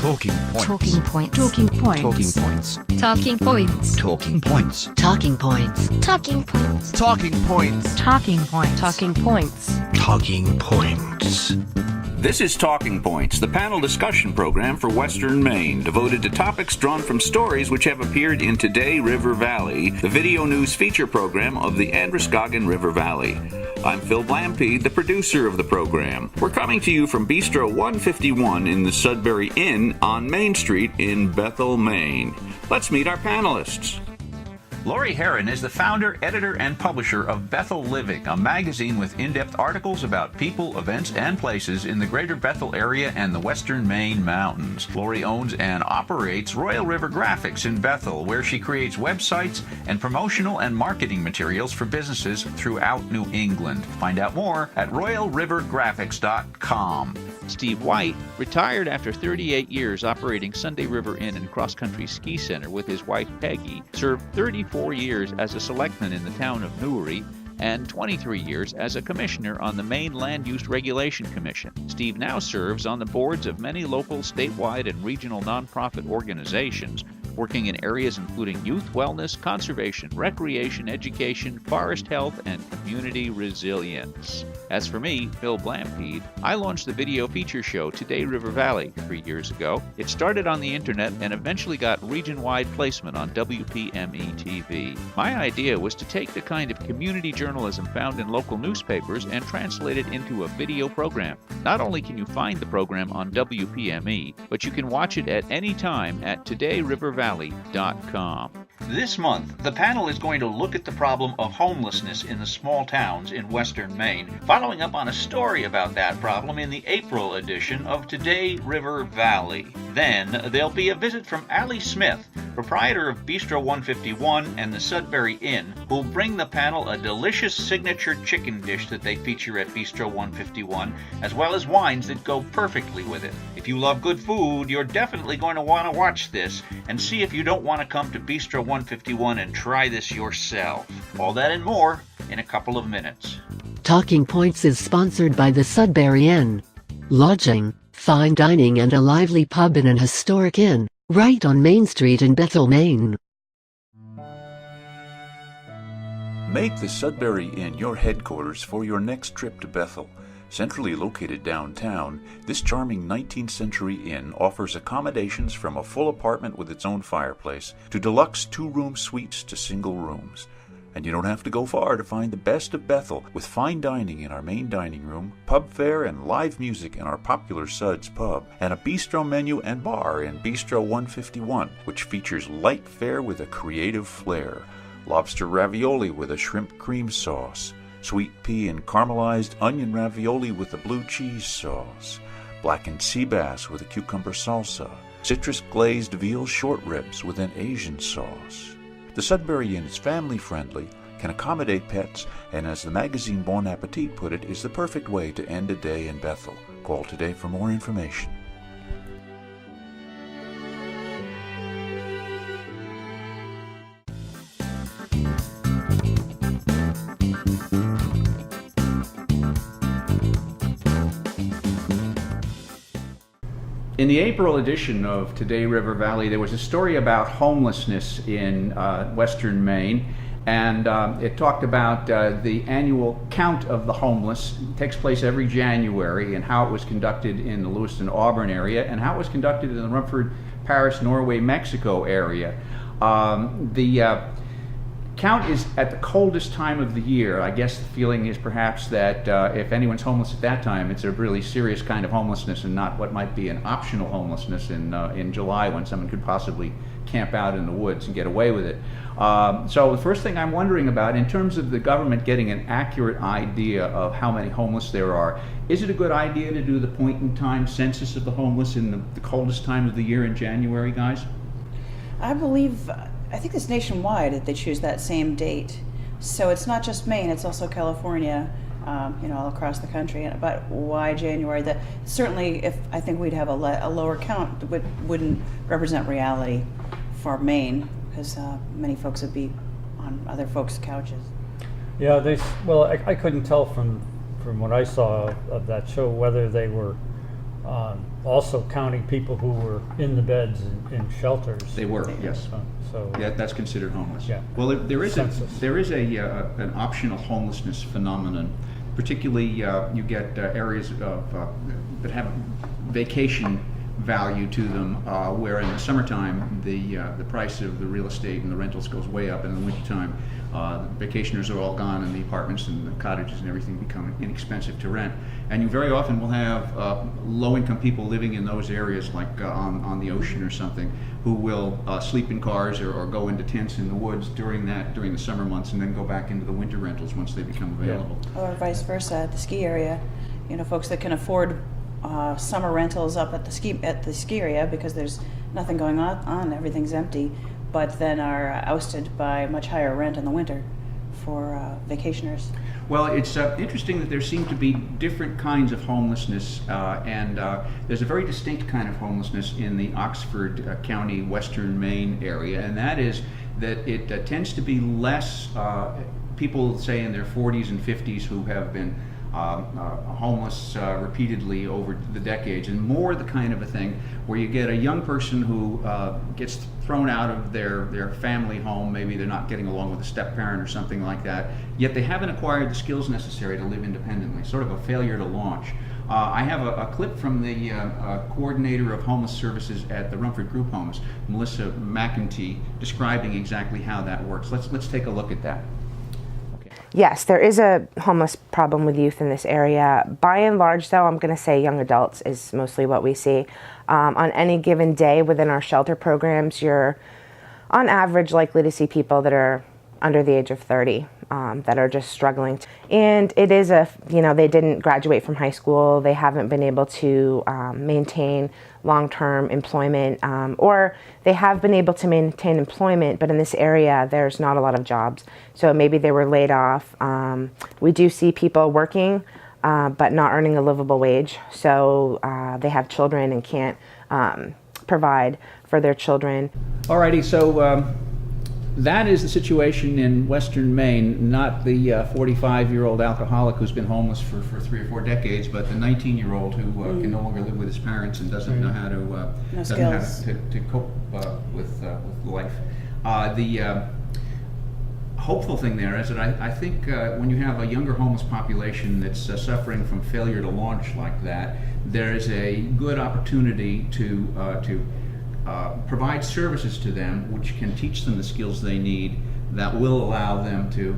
Talking points. Talking points. Talking points. Talking points. Talking points. Talking points. Talking points. Talking points. Talking points. Talking points. Talking points. Talking points. This is Talking Points, the panel discussion program for Western Maine, devoted to topics drawn from stories which have appeared in Today River Valley, the video news feature program of the Androscoggin River Valley. I'm Phil Blampede, the producer of the program. We're coming to you from Bistro 151 in the Sudbury Inn on Main Street in Bethel, Maine. Let's meet our panelists. Lori Heron is the founder, editor, and publisher of Bethel Living, a magazine with in-depth articles about people, events, and places in the greater Bethel area and the western Maine mountains. Lori owns and operates Royal River Graphics in Bethel, where she creates websites and promotional and marketing materials for businesses throughout New England. Find out more at royalrivergraphics.com. Steve White retired after 38 years operating Sunday River Inn and Cross Country Ski Center with his wife Peggy, served 34 years as a selectman in the town of Newry, and 23 years as a commissioner on the Maine Land Use Regulation Commission. Steve now serves on the boards of many local, statewide, and regional nonprofit organizations, working in areas including youth wellness, conservation, recreation, education, forest health, and community resilience. As for me, Phil Blampede, I launched the video feature show Today River Valley 3 years ago. It started on the internet and eventually got region-wide placement on WPME TV. My idea was to take the kind of community journalism found in local newspapers and translate it into a video program. Not only can you find the program on WPME, but you can watch it at any time at todayrivervalley.com. This month, the panel is going to look at the problem of homelessness in the small towns in western Maine, following up on a story about that problem in the April edition of Today River Valley. Then, there'll be a visit from Allie Smith, proprietor of Bistro 151 and the Sudbury Inn, who'll bring the panel a delicious signature chicken dish that they feature at Bistro 151, as well as wines that go perfectly with it. If you love good food, you're definitely going to want to watch this and see if you don't want to come to Bistro 151 and try this yourself. All that and more in a couple of minutes. Talking Points is sponsored by the Sudbury Inn. Lodging, fine dining, and a lively pub in an historic inn, right on Main Street in Bethel, Maine. Make the Sudbury Inn your headquarters for your next trip to Bethel. Centrally located downtown, this charming 19th century inn offers accommodations from a full apartment with its own fireplace to deluxe two-room suites to single rooms. And you don't have to go far to find the best of Bethel, with fine dining in our main dining room, pub fare and live music in our popular Suds pub, and a bistro menu and bar in Bistro 151, which features light fare with a creative flair, lobster ravioli with a shrimp cream sauce, sweet pea and caramelized onion ravioli with a blue cheese sauce, blackened sea bass with a cucumber salsa, citrus glazed veal short ribs with an Asian sauce. The Sudbury Inn is family friendly, can accommodate pets, and as the magazine Bon Appetit put it, is the perfect way to end a day in Bethel. Call today for more information. In the April edition of Today River Valley, there was a story about homelessness in western Maine, and it talked about the annual count of the homeless. It takes place every January, and how it was conducted in the Lewiston-Auburn area, and how it was conducted in the Rumford, Paris, Norway, Mexico area. The count is at the coldest time of the year. I guess the feeling is perhaps that if anyone's homeless at that time, it's a really serious kind of homelessness and not what might be an optional homelessness in July, when someone could possibly camp out in the woods and get away with it. So the first thing I'm wondering about, in terms of the government getting an accurate idea of how many homeless there are, is it a good idea to do the point-in-time census of the homeless in the coldest time of the year in January, guys? I think it's nationwide that they choose that same date. So it's not just Maine, it's also California, all across the country. But why January? That certainly, if I think we'd have a lower count, wouldn't represent reality for Maine, because many folks would be on other folks' couches. Yeah, I couldn't tell from what I saw of that show whether they were also counting people who were in the beds in shelters. They were, yes. So Yeah, that's considered homeless. Yeah. Well, there is Census. an optional homelessness phenomenon. Particularly, you get areas of that have vacation value to them, where in the summertime the price of the real estate and the rentals goes way up, and in the wintertime the vacationers are all gone, and the apartments and the cottages and everything become inexpensive to rent. And you very often will have low-income people living in those areas, like on the ocean or something, who will sleep in cars or go into tents in the woods during the summer months, and then go back into the winter rentals once they become available. Or vice versa at the ski area. Folks that can afford summer rentals up at the ski area because there's nothing going on, everything's empty, but then are ousted by much higher rent in the winter for vacationers. Well, it's interesting that there seem to be different kinds of homelessness, and there's a very distinct kind of homelessness in the Oxford County, Western Maine area, and that is that it tends to be less people, say, in their 40s and 50s who have been homeless repeatedly over the decades, and more the kind of a thing where you get a young person who gets thrown out of their family home. Maybe they're not getting along with a step parent or something like that, yet they haven't acquired the skills necessary to live independently, sort of a failure to launch. I have a clip from the coordinator of homeless services at the Rumford Group Homes, Melissa McEntee, describing exactly how that works. Let's take a look at that. Yes, there is a homeless problem with youth in this area. By and large, though, I'm going to say young adults is mostly what we see. On any given day within our shelter programs, you're on average likely to see people that are under the age of 30 that are just struggling. And it is they didn't graduate from high school, they haven't been able to maintain long-term employment, or they have been able to maintain employment, but in this area there's not a lot of jobs. So maybe they were laid off. We do see people working, but not earning a livable wage. So they have children and can't provide for their children. Alrighty, so that is the situation in Western Maine, not the 45-year-old alcoholic who's been homeless for 3 or 4 decades, but the 19-year-old who can no longer live with his parents and doesn't know how to cope with life. The hopeful thing there is that I think when you have a younger homeless population that's suffering from failure to launch like that, there is a good opportunity to provide services to them which can teach them the skills they need that will allow them to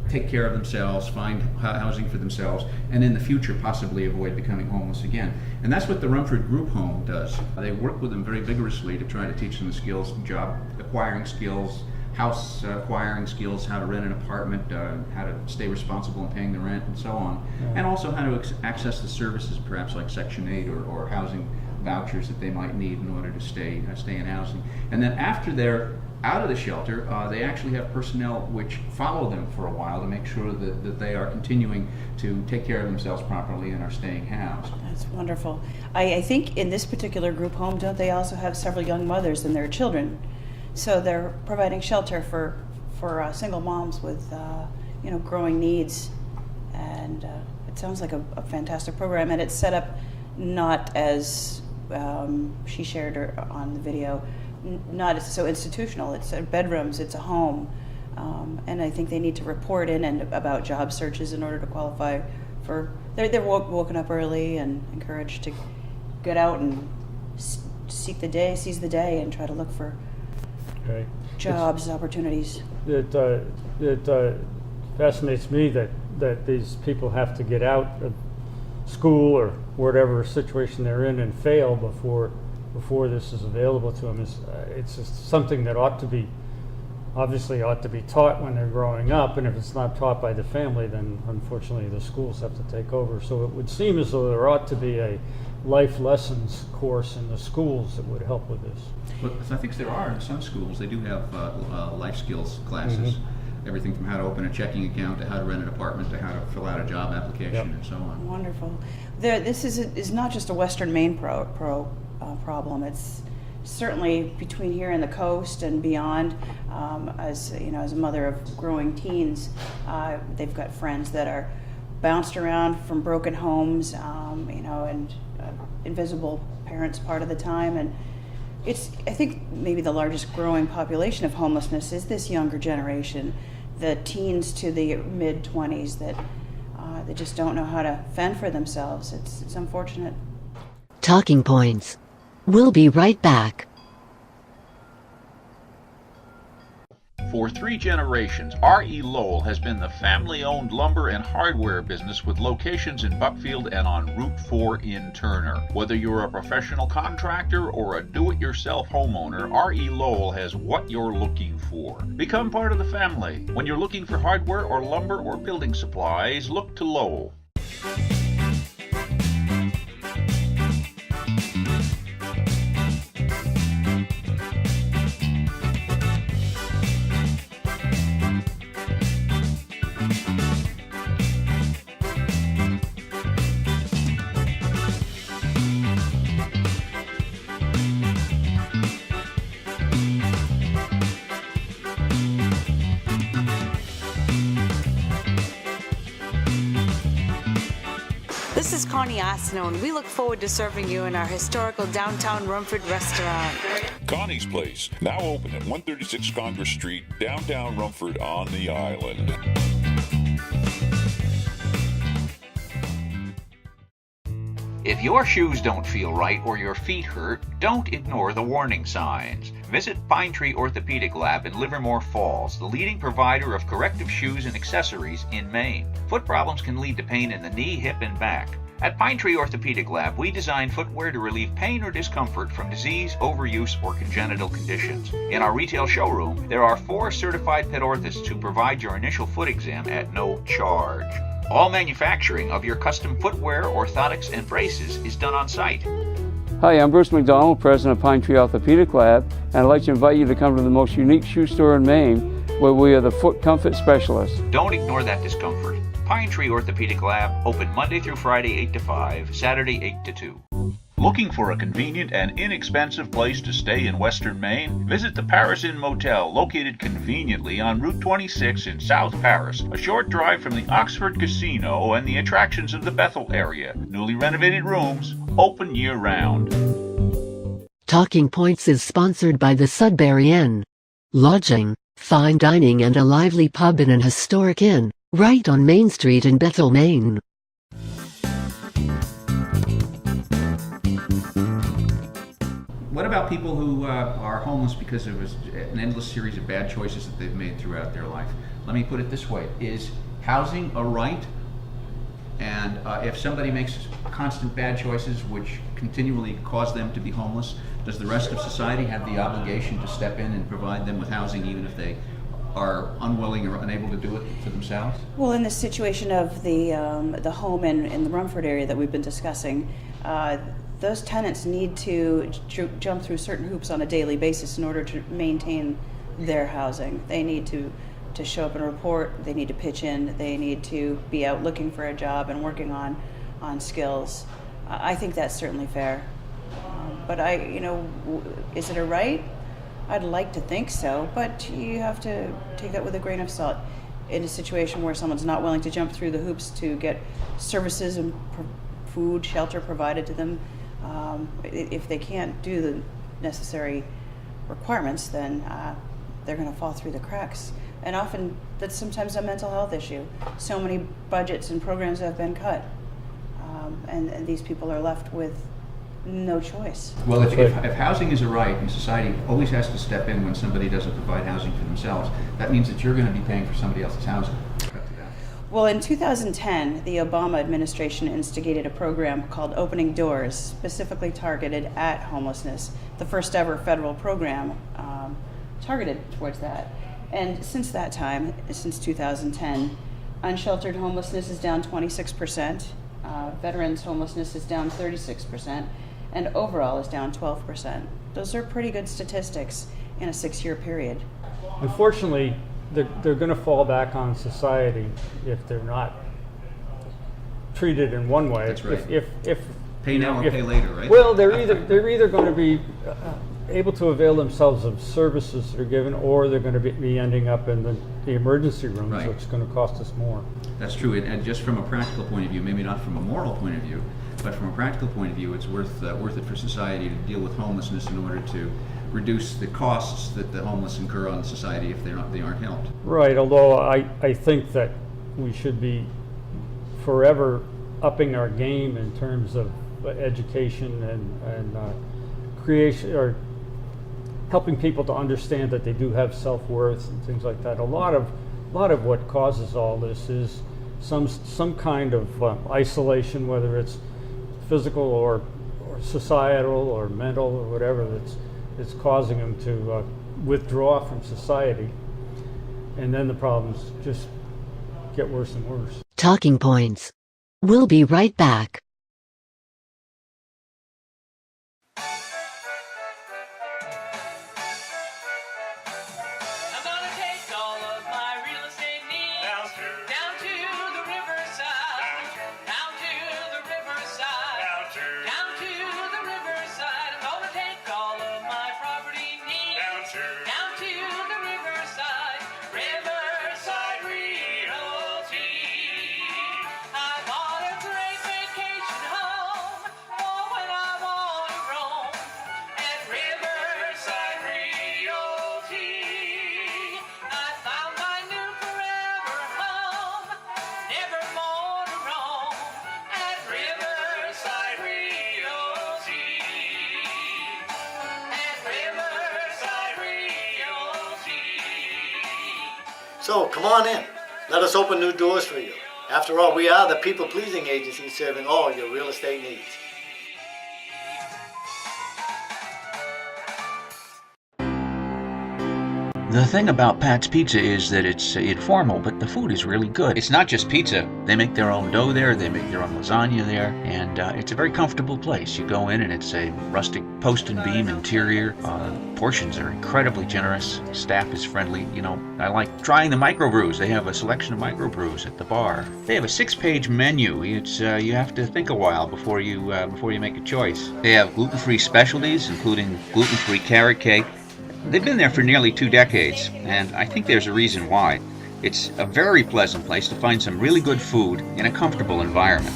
take care of themselves, find housing for themselves, and in the future possibly avoid becoming homeless again. And that's what the Rumford Group Home does. They work with them very vigorously to try to teach them the skills, job acquiring skills, house acquiring skills, how to rent an apartment, how to stay responsible in paying the rent, and so on. And also how to access the services, perhaps like Section 8 or housing vouchers that they might need in order to stay in housing. And then after they're out of the shelter, they actually have personnel which follow them for a while to make sure that they are continuing to take care of themselves properly and are staying housed. That's wonderful. I think in this particular group home, don't they also have several young mothers and their children? So they're providing shelter for single moms with growing needs, and it sounds like a fantastic program. And it's set up not as she shared on the video, not so institutional. It's bedrooms, it's a home, and I think they need to report in and about job searches in order to qualify for. They're woken up early and encouraged to get out and seize the day, and try to look for jobs, opportunities. It fascinates me that these people have to get out of school or whatever situation they're in and fail before this is available to them. It's just something that ought to be taught when they're growing up, and if it's not taught by the family, then unfortunately the schools have to take over. So it would seem as though there ought to be a life lessons course in the schools that would help with this. Well, I think there are in some schools. They do have life skills classes. Everything from how to open a checking account to how to rent an apartment to how to fill out a job application and so on. Wonderful. This is not just a Western Maine problem. It's certainly between here and the coast and beyond. As a mother of growing teens, they've got friends that are bounced around from broken homes, and invisible parents part of the time. And I think maybe the largest growing population of homelessness is this younger generation, the teens to the mid-20s that they just don't know how to fend for themselves. It's unfortunate. Talking Points. We'll be right back. For 3 generations, R.E. Lowell has been the family-owned lumber and hardware business with locations in Buckfield and on Route 4 in Turner. Whether you're a professional contractor or a do-it-yourself homeowner, R.E. Lowell has what you're looking for. Become part of the family. When you're looking for hardware or lumber or building supplies, look to Lowell. This is Connie Asno, and we look forward to serving you in our historical downtown Rumford restaurant. Connie's Place, now open at 136 Congress Street, downtown Rumford on the island. If your shoes don't feel right or your feet hurt, don't ignore the warning signs. Visit Pine Tree Orthopedic Lab in Livermore Falls, the leading provider of corrective shoes and accessories in Maine. Foot problems can lead to pain in the knee, hip, and back. At Pine Tree Orthopedic Lab, we design footwear to relieve pain or discomfort from disease, overuse, or congenital conditions. In our retail showroom, there are 4 certified pet orthotists who provide your initial foot exam at no charge. All manufacturing of your custom footwear, orthotics, and braces is done on site. Hi, I'm Bruce McDonald, president of Pine Tree Orthopedic Lab, and I'd like to invite you to come to the most unique shoe store in Maine, where we are the foot comfort specialists. Don't ignore that discomfort. Pine Tree Orthopedic Lab, open Monday through Friday 8 to 5, Saturday 8 to 2. Looking for a convenient and inexpensive place to stay in Western Maine? Visit the Paris Inn Motel, located conveniently on Route 26 in South Paris, a short drive from the Oxford Casino and the attractions of the Bethel area. Newly renovated rooms, open year-round. Talking Points is sponsored by the Sudbury Inn. Lodging, fine dining and a lively pub in an historic inn, right on Main Street in Bethel, Maine. What about people who are homeless because there was an endless series of bad choices that they've made throughout their life? Let me put it this way. Is housing a right? And if somebody makes constant bad choices which continually cause them to be homeless, does the rest of society have the obligation to step in and provide them with housing even if they are unwilling or unable to do it for themselves? Well, in the situation of the home in the Rumford area that we've been discussing, those tenants need to jump through certain hoops on a daily basis in order to maintain their housing. They need to show up and report, they need to pitch in, they need to be out looking for a job and working on skills. I think that's certainly fair. But is it a right? I'd like to think so, but you have to take that with a grain of salt. In a situation where someone's not willing to jump through the hoops to get services and food, shelter provided to them, if they can't do the necessary requirements, then they're going to fall through the cracks. And often that's sometimes a mental health issue. So many budgets and programs have been cut, and these people are left with no choice. Well, if housing is a right and society always has to step in when somebody doesn't provide housing for themselves, that means that you're going to be paying for somebody else's housing. Well, in 2010, the Obama administration instigated a program called Opening Doors, specifically targeted at homelessness, the first ever federal program targeted towards that. And since that time, since 2010, unsheltered homelessness is down 26%, veterans homelessness is down 36%, and overall is down 12%. Those are pretty good statistics in a 6-year period. Unfortunately, they're going to fall back on society if they're not treated in one way. That's right. If pay now or pay later, right? Well, they're either going to be able to avail themselves of services that are given, or they're going to be ending up in the emergency rooms, right, which is going to cost us more. That's true, and just from a practical point of view, maybe not from a moral point of view, but from a practical point of view, it's worth it for society to deal with homelessness in order to reduce the costs that the homeless incur on society if they aren't helped. Right, although I think that we should be forever upping our game in terms of education and creation, or helping people to understand that they do have self-worth and things like that. A lot of what causes all this is some kind of isolation, whether it's physical or societal or mental or whatever, that's causing them to withdraw from society. And then the problems just get worse and worse. Talking Points. We'll be right back. So come on in. Let us open new doors for you. After all, we are the people-pleasing agency serving all your real estate needs. The thing about Pat's Pizza is that it's informal, but the food is really good. It's not just pizza. They make their own dough there, they make their own lasagna there, and it's a very comfortable place. You go in and it's a rustic post and beam interior. Portions are incredibly generous. Staff is friendly. You know, I like trying the microbrews. They have a selection of microbrews at the bar. They have a 6-page menu. It's you have to think a while before you make a choice. They have gluten-free specialties, including gluten-free carrot cake. They've been there for nearly 2 decades, and I think there's a reason why. It's a very pleasant place to find some really good food in a comfortable environment.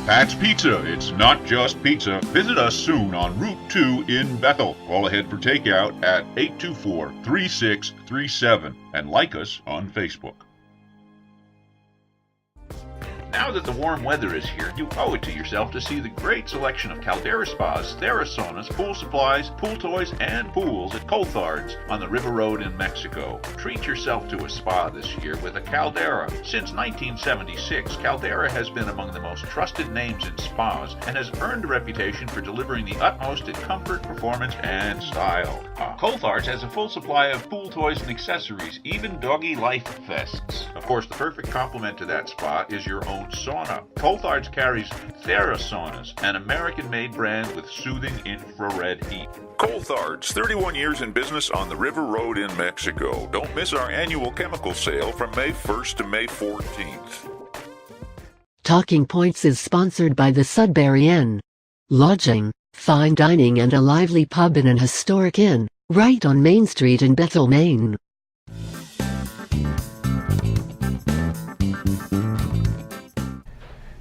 Pat's Pizza, it's not just pizza. Visit us soon on Route 2 in Bethel. Call ahead for takeout at 824-3637 and like us on Facebook. Now that the warm weather is here, you owe it to yourself to see the great selection of Caldera spas, Therasaunas, pool supplies, pool toys, and pools at Coulthard's on the River Road in Mexico. Treat yourself to a spa this year with a Caldera. Since 1976, Caldera has been among the most trusted names in spas and has earned a reputation for delivering the utmost in comfort, performance, and style. Coulthard's has a full supply of pool toys and accessories, even doggy life vests. Of course, the perfect complement to that spa is your own sauna. Coulthard's carries Therasaunas, an American-made brand with soothing infrared heat. Coulthard's, 31 years in business on the River Road in Mexico. Don't miss our annual chemical sale from May 1st to May 14th. Talking Points is sponsored by the Sudbury Inn. Lodging, fine dining and a lively pub in an historic inn, right on Main Street in Bethel, Maine.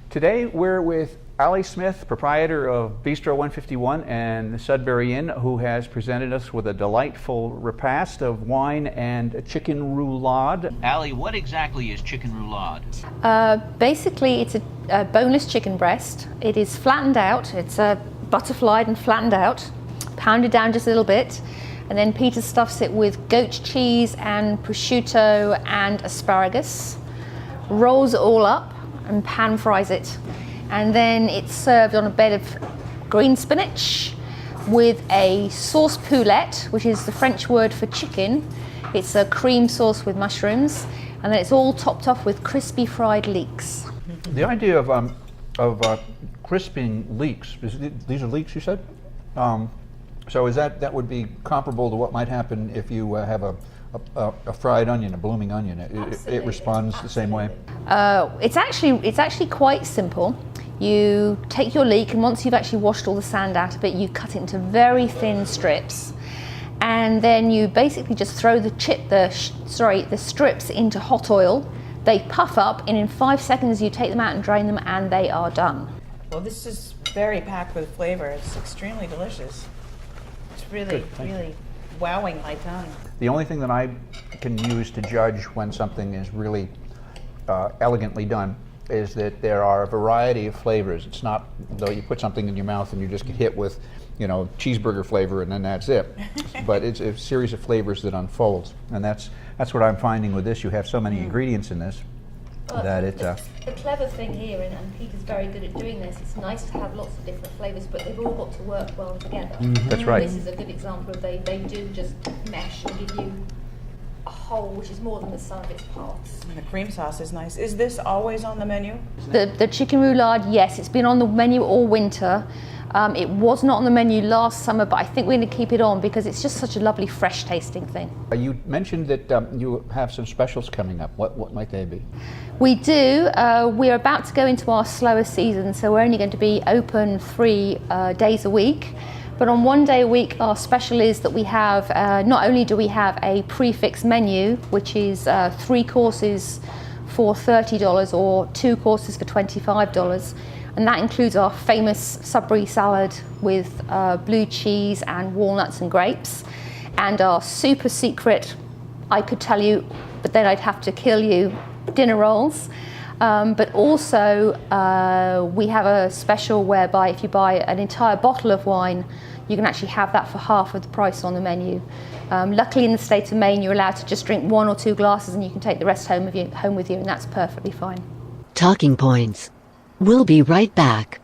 Today we're with Ali Smith, proprietor of Bistro 151 and the Sudbury Inn, who has presented us with a delightful repast of wine and chicken roulade. Ali, what exactly is chicken roulade? Basically, it's a boneless chicken breast. It is flattened out. It's butterflied and flattened out, pounded down just a little bit, and then Peter stuffs it with goat cheese and prosciutto and asparagus, rolls it all up and pan fries it, and then it's served on a bed of green spinach with a sauce poulette, which is the French word for chicken. It's a cream sauce with mushrooms, and then it's all topped off with crispy fried leeks. The idea of crisping leeks, these are leeks you said? So is that would be comparable to what might happen if you have a fried onion, a blooming onion? It responds the same way? It's actually quite simple. You take your leek, and once you've actually washed all the sand out of it, you cut it into very thin strips, and then you basically just throw the strips into hot oil. They puff up, and in 5 seconds you take them out and drain them, and they are done. Well, this is very packed with flavor. It's extremely delicious. It's really, really wowing my tongue. The only thing that I can use to judge when something is really elegantly done is that there are a variety of flavors. It's not though you put something in your mouth and you just get hit with, you know, cheeseburger flavor and then that's it. But it's a series of flavors that unfolds, and that's what I'm finding with this. You have so many ingredients in this that it's the clever thing here, and Peter's very good at doing this, it's nice to have lots of different flavors, but they've all got to work well together. That's right. This is a good example of they do just mesh and give you a whole which is more than the sum of its parts. And the cream sauce is nice. Is this always on the menu? The chicken roulade, yes, it's been on the menu all winter. It was not on the menu last summer, but I think we're going to keep it on because it's just such a lovely, fresh tasting thing. You mentioned that you have some specials coming up. What might they be? We do. We're about to go into our slower season, so we're only going to be open 3 days a week. But on 1 day a week, our special is that we have, not only do we have a prefix menu, which is 3 courses for $30 or 2 courses for $25, and that includes our famous Sudbury salad with blue cheese and walnuts and grapes, and our super secret, I could tell you, but then I'd have to kill you, dinner rolls. But also we have a special whereby if you buy an entire bottle of wine, you can actually have that for half of the price on the menu. Luckily in the state of Maine, you're allowed to just drink 1 or 2 glasses and you can take the rest home with you, and that's perfectly fine. Talking Points. We'll be right back.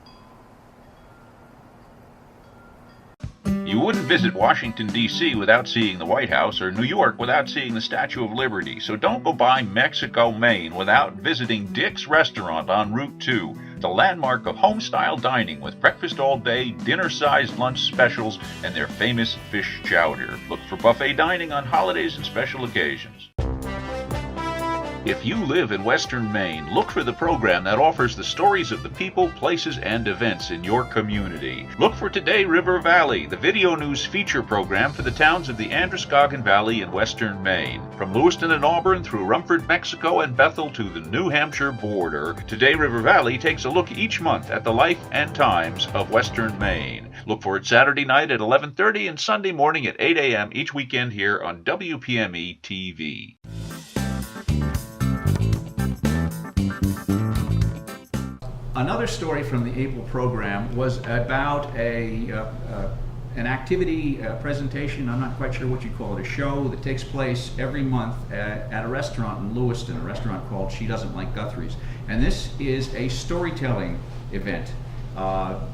You wouldn't visit Washington, D.C. without seeing the White House, or New York without seeing the Statue of Liberty, so don't go by Mexico, Maine without visiting Dick's Restaurant on Route 2, the landmark of home-style dining with breakfast all day, dinner-sized lunch specials, and their famous fish chowder. Look for buffet dining on holidays and special occasions. If you live in Western Maine, look for the program that offers the stories of the people, places, and events in your community. Look for Today River Valley, the video news feature program for the towns of the Androscoggin Valley in Western Maine. From Lewiston and Auburn through Rumford, Mexico, and Bethel to the New Hampshire border, Today River Valley takes a look each month at the life and times of Western Maine. Look for it Saturday night at 11:30 and Sunday morning at 8 a.m. each weekend here on WPME TV. Another story from the April program was about an activity presentation, I'm not quite sure what you'd call it, a show that takes place every month at a restaurant in Lewiston, a restaurant called She Doesn't Like Guthrie's. And this is a storytelling event.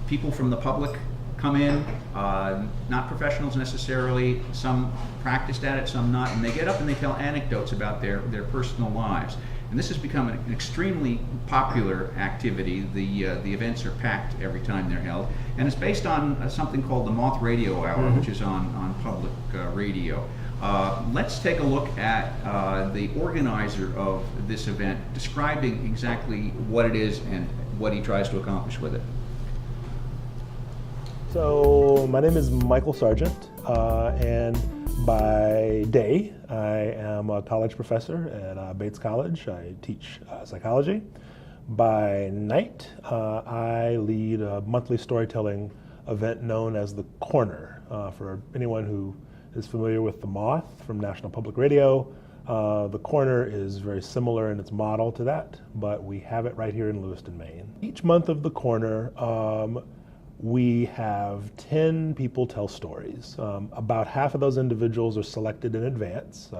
People from the public come in, not professionals necessarily, some practiced at it, some not, and they get up and they tell anecdotes about their personal lives. And this has become an extremely popular activity. The events are packed every time they're held. And it's based on something called the Moth Radio Hour, which is on public radio. Let's take a look at the organizer of this event, describing exactly what it is and what he tries to accomplish with it. So my name is Michael Sargent, and by day I am a college professor at Bates College. I teach psychology. By night I lead a monthly storytelling event known as The Corner. For anyone who is familiar with The Moth from National Public Radio, The Corner is very similar in its model to that, but we have it right here in Lewiston, Maine. Each month of The Corner we have 10 people tell stories. About half of those individuals are selected in advance.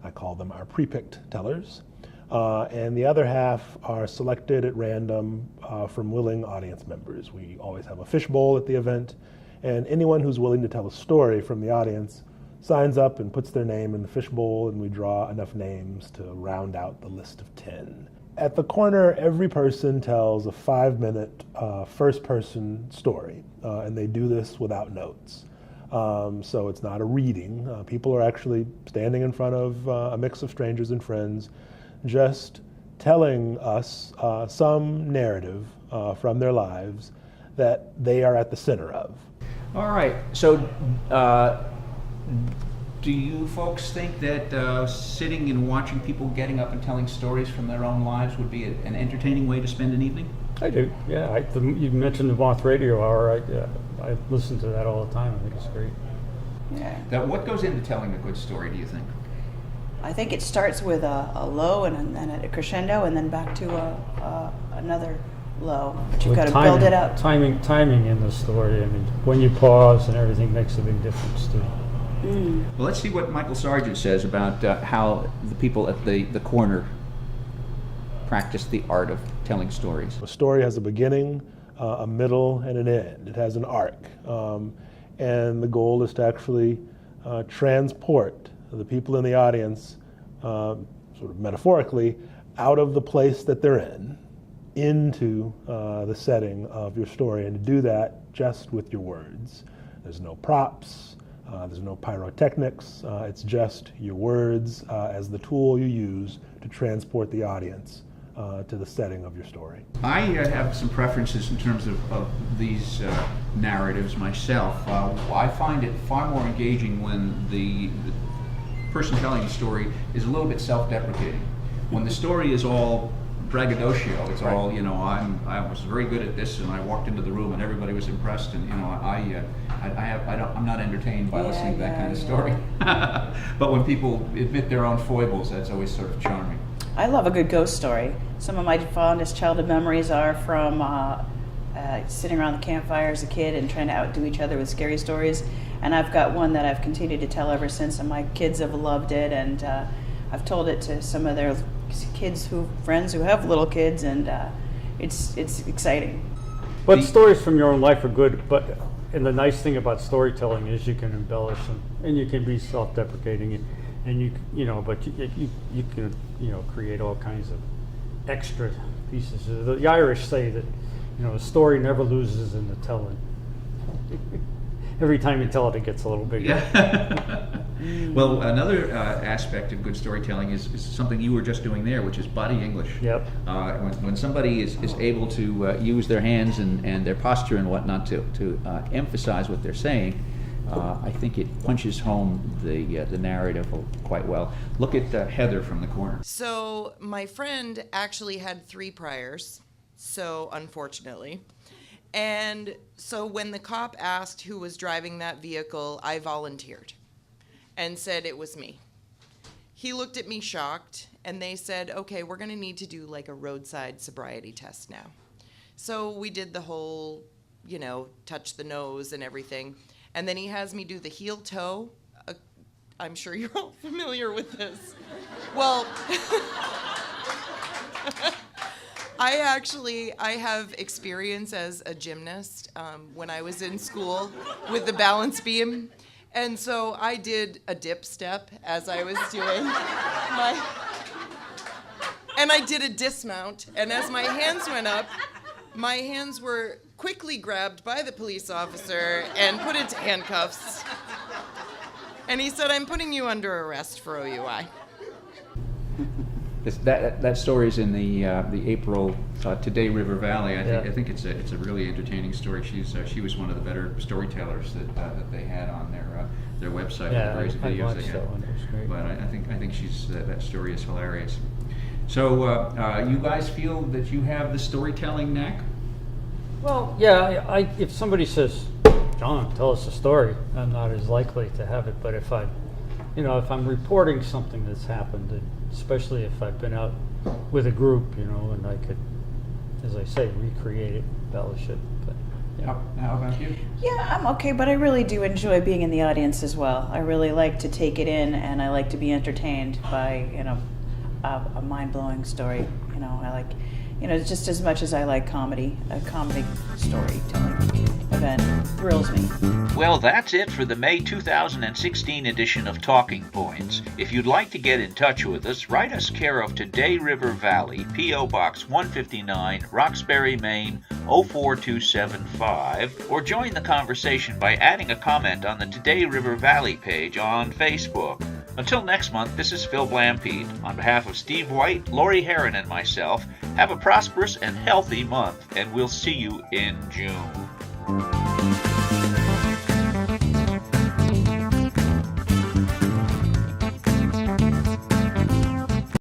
I call them our pre-picked tellers. And the other half are selected at random from willing audience members. We always have a fishbowl at the event, and anyone who's willing to tell a story from the audience signs up and puts their name in the fishbowl, and we draw enough names to round out the list of 10. At The Corner, every person tells a 5-minute first-person story, and they do this without notes. So it's not a reading. People are actually standing in front of a mix of strangers and friends, just telling us some narrative from their lives that they are at the center of. All right, so Do you folks think that sitting and watching people getting up and telling stories from their own lives would be an entertaining way to spend an evening? I do, yeah. You mentioned the Moth Radio Hour. I listen to that all the time. I think it's great. Yeah. Now, what goes into telling a good story, do you think? I think it starts with a low and then a crescendo and then back to another low. But you've got to build it up. Timing in the story. I mean, when you pause and everything makes a big difference too. Well, let's see what Michael Sargent says about how the people at the corner practice the art of telling stories. A story has a beginning, a middle, and an end. It has an arc. And the goal is to actually transport the people in the audience, sort of metaphorically, out of the place that they're in into the setting of your story, and to do that just with your words. There's no props, there's no pyrotechnics, it's just your words as the tool you use to transport the audience to the setting of your story. I have some preferences in terms of these narratives myself. I find it far more engaging when the person telling the story is a little bit self-deprecating. When the story is all braggadocio, it's all, you know, I was very good at this, and I walked into the room and everybody was impressed, and you know, I'm not entertained by listening to that kind of story. But when people admit their own foibles, that's always sort of charming. I love a good ghost story. Some of my fondest childhood memories are from sitting around the campfire as a kid and trying to outdo each other with scary stories. And I've got one that I've continued to tell ever since, and my kids have loved it. And I've told it to some of their friends who have little kids, and it's exciting. But stories from your own life are good. And the nice thing about storytelling is you can embellish them, and you can be self-deprecating, and you can create all kinds of extra pieces. The Irish say that a story never loses in the telling. Every time you tell it, it gets a little bigger. Yeah. Well, another aspect of good storytelling is something you were just doing there, which is body English. Yep. When somebody is able to use their hands and their posture and whatnot to emphasize what they're saying, I think it punches home the narrative quite well. Look at Heather from the corner. So my friend actually had 3 priors, so unfortunately. And so when the cop asked who was driving that vehicle, I volunteered and said it was me. He looked at me shocked, and they said, okay, we're going to need to do like a roadside sobriety test now. So we did the whole, touch the nose and everything. And then he has me do the heel toe. I'm sure you're all familiar with this. Well, I have experience as a gymnast when I was in school with the balance beam. And so I did a dip step as I was doing and I did a dismount. And as my hands went up, my hands were quickly grabbed by the police officer and put into handcuffs. And he said, I'm putting you under arrest for OUI. That story is in the April Today River Valley. I think it's a really entertaining story. She was one of the better storytellers that they had on their website. Yeah, the various videos they had. That one. It was great. But I think that story is hilarious. So you guys feel that you have the storytelling knack? Well, yeah. If somebody says, John, tell us a story, I'm not as likely to have it. But if I'm reporting something that's happened, and especially if I've been out with a group, and I could, as I say, recreate it, embellish it. But yeah. How about you? Yeah, I'm okay, but I really do enjoy being in the audience as well. I really like to take it in, and I like to be entertained by a mind-blowing story. I like, just as much as I like comedy. A comedy storytelling event thrills me. Well, that's it for the May 2016 edition of Talking Points. If you'd like to get in touch with us, write us care of Today River Valley, P.O. Box 159, Roxbury, Maine 04275, or join the conversation by adding a comment on the Today River Valley page on Facebook. Until next month, this is Phil Blampede. On behalf of Steve White, Lori Herron, and myself, have a prosperous and healthy month, and we'll see you in June.